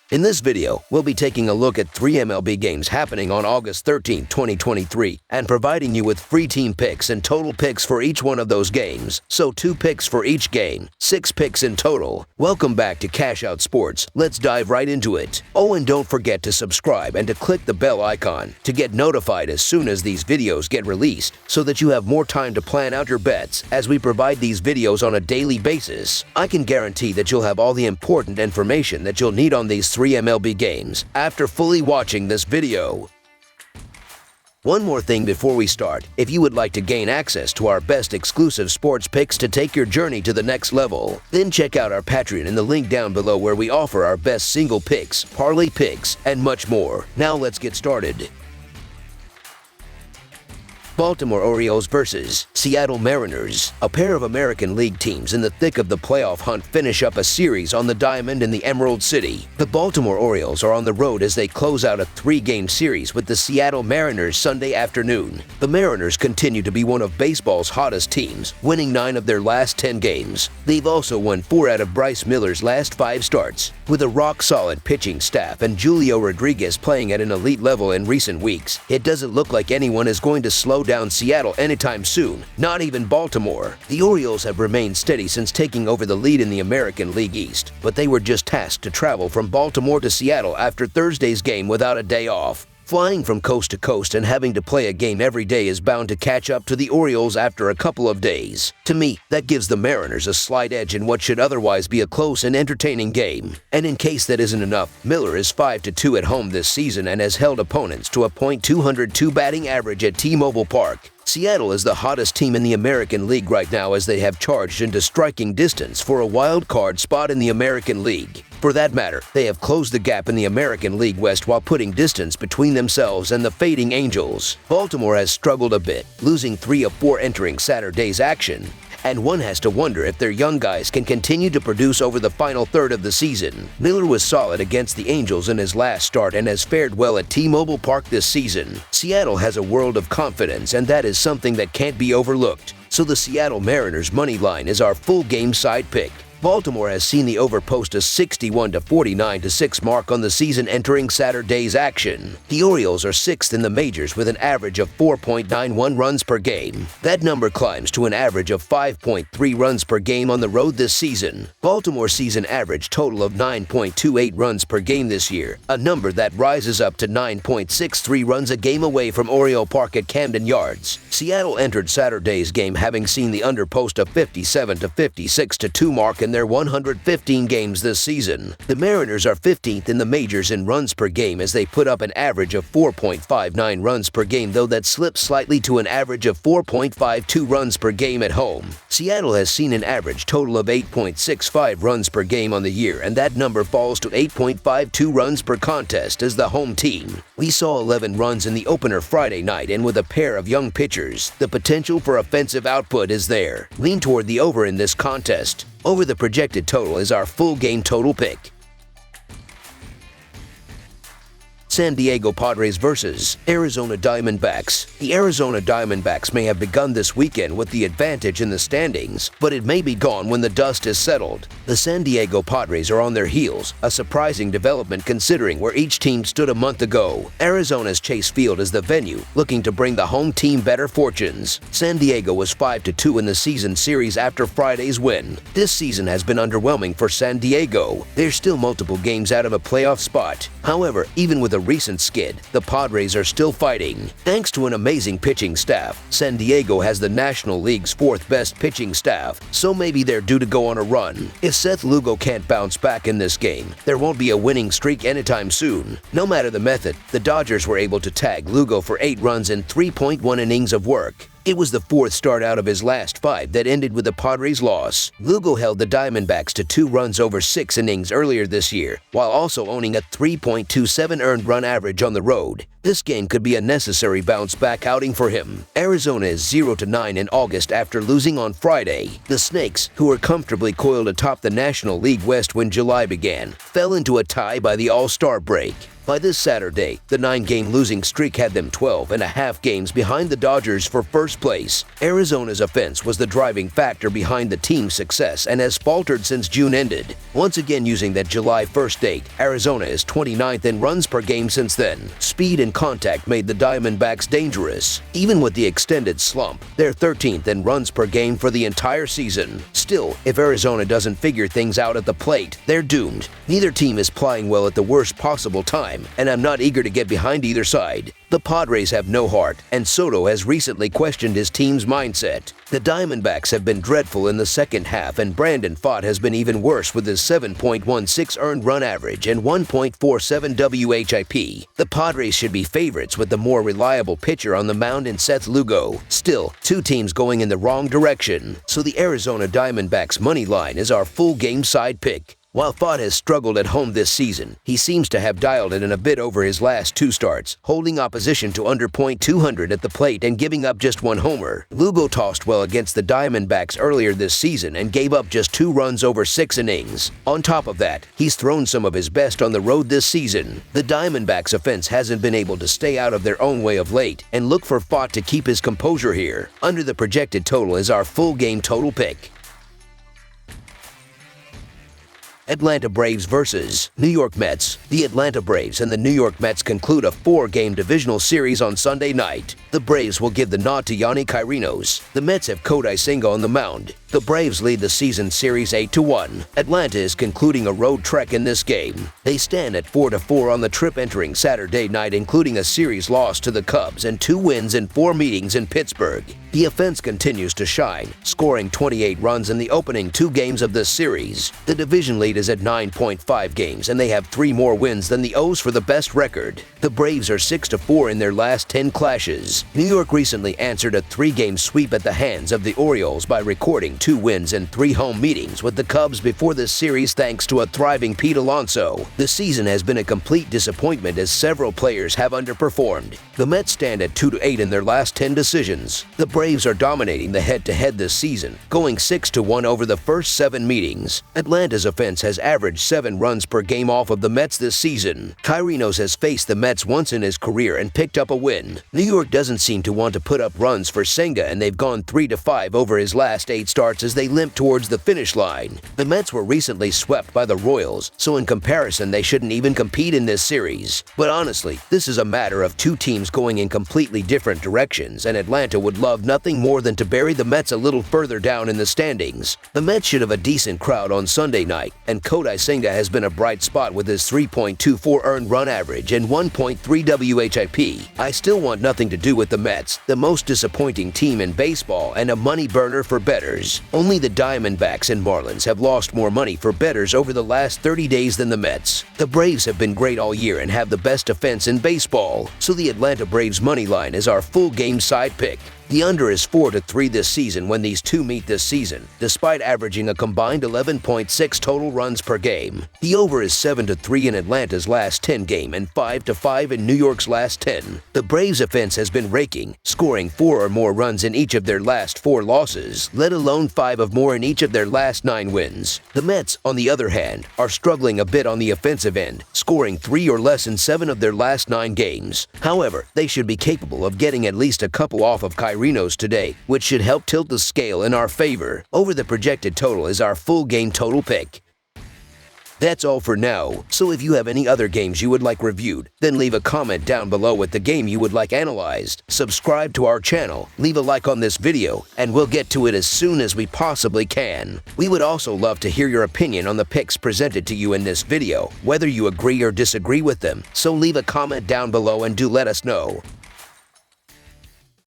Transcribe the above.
In this video, we'll be taking a look at 3 MLB games happening on August 13, 2023, and providing you with free team picks and total picks for each one of those games. So 2 picks for each game, 6 picks in total. Welcome back to Cash Out Sports. Let's dive right into it. Oh, and don't forget to subscribe and to click the bell icon to get notified as soon as these videos get released, so that you have more time to plan out your bets as we provide these videos on a daily basis. I can guarantee that you'll have all the important information that you'll need on these 3 MLB games after fully watching this video. One more thing before we start: if you would like to gain access to our best exclusive sports picks to take your journey to the next level, then check out our Patreon in the link down below, where we offer our best single picks, parlay picks, and much more. Now let's get started. Baltimore Orioles versus Seattle Mariners. A pair of American League teams in the thick of the playoff hunt finish up a series on the diamond in the Emerald City. The Baltimore Orioles are on the road as they close out a 3-game series with the Seattle Mariners Sunday afternoon. The Mariners continue to be one of baseball's hottest teams, winning 9 of their last 10 games. They've also won 4 out of Bryce Miller's last 5 starts. With a rock-solid pitching staff and Julio Rodriguez playing at an elite level in recent weeks, it doesn't look like anyone is going to slow down Seattle anytime soon, not even Baltimore. The Orioles have remained steady since taking over the lead in the American League East, but they were just tasked to travel from Baltimore to Seattle after Thursday's game without a day off. Flying from coast to coast and having to play a game every day is bound to catch up to the Orioles after a couple of days. To me, that gives the Mariners a slight edge in what should otherwise be a close and entertaining game. And in case that isn't enough, Miller is 5-2 at home this season and has held opponents to a .202 batting average at T-Mobile Park. Seattle is the hottest team in the American League right now, as they have charged into striking distance for a wild card spot in the American League. For that matter, they have closed the gap in the American League West while putting distance between themselves and the fading Angels. Baltimore has struggled a bit, losing 3 of 4 entering Saturday's action, and one has to wonder if their young guys can continue to produce over the final third of the season. Miller was solid against the Angels in his last start and has fared well at T-Mobile Park this season. Seattle has a world of confidence, and that is something that can't be overlooked. So the Seattle Mariners money line is our full game side pick. Baltimore has seen the over post a 61-49-6 mark on the season entering Saturday's action. The Orioles are 6th in the majors with an average of 4.91 runs per game. That number climbs to an average of 5.3 runs per game on the road this season. Baltimore's season average total of 9.28 runs per game this year, a number that rises up to 9.63 runs a game away from Oriole Park at Camden Yards. Seattle entered Saturday's game having seen the under post a 57-56-2 mark in their 115 games this season. The Mariners are 15th in the majors in runs per game as they put up an average of 4.59 runs per game, though that slips slightly to an average of 4.52 runs per game at home. Seattle has seen an average total of 8.65 runs per game on the year, and that number falls to 8.52 runs per contest as the home team. We saw 11 runs in the opener Friday night, and with a pair of young pitchers, the potential for offensive output is there. Lean toward the over in this contest. Over the projected total is our full game total pick. San Diego Padres versus Arizona Diamondbacks. The Arizona Diamondbacks may have begun this weekend with the advantage in the standings, but it may be gone when the dust has settled. The San Diego Padres are on their heels, a surprising development considering where each team stood a month ago. Arizona's Chase Field is the venue, looking to bring the home team better fortunes. San Diego was 5-2 in the season series after Friday's win. This season has been underwhelming for San Diego. They're still multiple games out of a playoff spot. However, even with a recent skid, the Padres are still fighting. Thanks to an amazing pitching staff, San Diego has the National League's 4th best pitching staff, so maybe they're due to go on a run. If Seth Lugo can't bounce back in this game, there won't be a winning streak anytime soon. No matter the method, the Dodgers were able to tag Lugo for 8 runs in 3.1 innings of work. It was the 4th start out of his last 5 that ended with the Padres' loss. Lugo held the Diamondbacks to 2 runs over 6 innings earlier this year, while also owning a 3.27 earned run average on the road. This game could be a necessary bounce-back outing for him. Arizona is 0-9 in August after losing on Friday. The Snakes, who were comfortably coiled atop the National League West when July began, fell into a tie by the All-Star break. By this Saturday, the 9-game losing streak had them 12.5 games behind the Dodgers for first place. Arizona's offense was the driving factor behind the team's success and has faltered since June ended. Once again using that July 1st date, Arizona is 29th in runs per game since then. Speed and contact made the Diamondbacks dangerous. Even with the extended slump, they're 13th in runs per game for the entire season. Still, if Arizona doesn't figure things out at the plate, they're doomed. Neither team is playing well at the worst possible time, and I'm not eager to get behind either side. The Padres have no heart, and Soto has recently questioned his team's mindset. The Diamondbacks have been dreadful in the second half, and Brandon Pfaadt has been even worse with his 7.16 earned run average and 1.47 WHIP. The Padres should be favorites with the more reliable pitcher on the mound in Seth Lugo. Still, two teams going in the wrong direction, so the Arizona Diamondbacks money line is our full game side pick. While Pfaadt has struggled at home this season, he seems to have dialed it in a bit over his last two starts, holding opposition to under .200 at the plate and giving up just one homer. Lugo tossed well against the Diamondbacks earlier this season and gave up just 2 runs over 6 innings. On top of that, he's thrown some of his best on the road this season. The Diamondbacks' offense hasn't been able to stay out of their own way of late, and look for Pfaadt to keep his composure here. Under the projected total is our full game total pick. Atlanta Braves versus New York Mets. The Atlanta Braves and the New York Mets conclude a 4-game divisional series on Sunday night. The Braves will give the nod to Yonny Kyrgios. The Mets have Kodai Senga on the mound. The Braves lead the season series 8-1. Atlanta is concluding a road trek in this game. They stand at 4-4 on the trip entering Saturday night, including a series loss to the Cubs and 2 wins in 4 meetings in Pittsburgh. The offense continues to shine, scoring 28 runs in the opening 2 games of this series. The division lead is at 9.5 games, and they have 3 more wins than the O's for the best record. The Braves are 6-4 in their last 10 clashes. New York recently answered a 3-game sweep at the hands of the Orioles by recording 2 wins and 3 home meetings with the Cubs before this series thanks to a thriving Pete Alonso. The season has been a complete disappointment as several players have underperformed. The Mets stand at 2-8 in their last 10 decisions. The Braves are dominating the head-to-head this season, going 6-1 over the first 7 meetings. Atlanta's offense has averaged 7 runs per game off of the Mets this season. Kyrgios has faced the Mets once in his career and picked up a win. New York doesn't seem to want to put up runs for Senga, and they've gone 3-5 over his last 8 starts as they limp towards the finish line. The Mets were recently swept by the Royals, so in comparison they shouldn't even compete in this series. But honestly, this is a matter of 2 teams going in completely different directions, and Atlanta would love nothing more than to bury the Mets a little further down in the standings. The Mets should have a decent crowd on Sunday night, and Kodai Senga has been a bright spot with his 3.24 earned run average and 1.3 WHIP. I still want nothing to do with the Mets, the most disappointing team in baseball and a money burner for bettors. Only the Diamondbacks and Marlins have lost more money for bettors over the last 30 days than the Mets. The Braves have been great all year and have the best offense in baseball, so the Atlanta Braves money line is our full game side pick. The under is 4-3 this season when these two meet this season, despite averaging a combined 11.6 total runs per game. The over is 7-3 in Atlanta's last 10 game and 5-5 in New York's last 10. The Braves' offense has been raking, scoring 4 or more runs in each of their last 4 losses, let alone 5 or more in each of their last 9 wins. The Mets, on the other hand, are struggling a bit on the offensive end, scoring 3 or less in 7 of their last 9 games. However, they should be capable of getting at least a couple off of Kyrgios today, which should help tilt the scale in our favor. Over the projected total is our full game total pick. That's all for now, so if you have any other games you would like reviewed, then leave a comment down below with the game you would like analyzed. Subscribe to our channel, leave a like on this video, and we'll get to it as soon as we possibly can. We would also love to hear your opinion on the picks presented to you in this video, whether you agree or disagree with them, so leave a comment down below and do let us know.